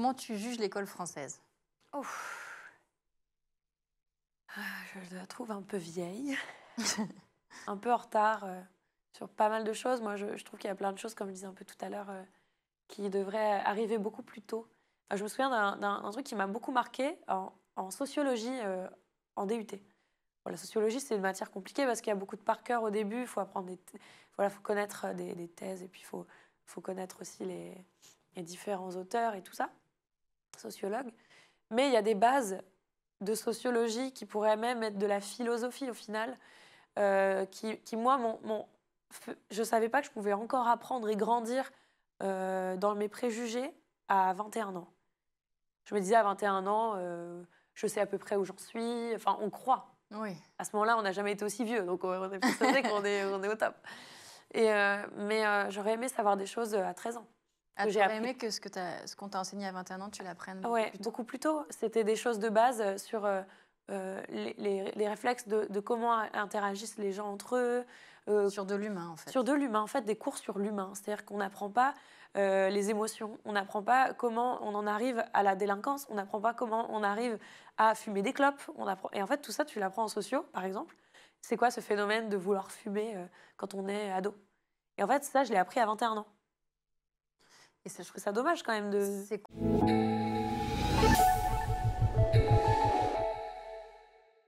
comment tu juges l'école française? Ouf. Je la trouve un peu vieille, un peu en retard sur pas mal de choses. Moi, je trouve qu'il y a plein de choses, comme je disais un peu tout à l'heure, qui devraient arriver beaucoup plus tôt. Enfin, je me souviens d'un truc qui m'a beaucoup marqué en sociologie en DUT. Bon, la sociologie, c'est une matière compliquée parce qu'il y a beaucoup de par cœur au début. Il faut apprendre voilà, faut connaître des thèses et puis faut connaître aussi les différents auteurs et tout ça, sociologues. Mais il y a des bases de sociologie qui pourraient même être de la philosophie au final, qui moi, je ne savais pas que je pouvais encore apprendre et grandir dans mes préjugés à 21 ans. Je me disais à 21 ans, je sais à peu près où j'en suis. Enfin, on croit. Oui. À ce moment-là, on n'a jamais été aussi vieux, donc on est persuadé qu'on est au top. Mais j'aurais aimé savoir des choses à 13 ans. Ah, j'aurais aimé que ce qu'on t'a enseigné à 21 ans, tu l'apprennes beaucoup plus tôt. C'était des choses de base sur les réflexes de comment interagissent les gens entre eux. Sur de l'humain, en fait. Sur de l'humain, en fait, des cours sur l'humain. C'est-à-dire qu'on n'apprend pas les émotions, on n'apprend pas comment on en arrive à la délinquance, on n'apprend pas comment on arrive à fumer des clopes. Et en fait, tout ça, tu l'apprends en sociaux, par exemple. C'est quoi ce phénomène de vouloir fumer quand on est ado? Et en fait, ça, je l'ai appris à 21 ans. Et ça, je trouve ça dommage quand même de...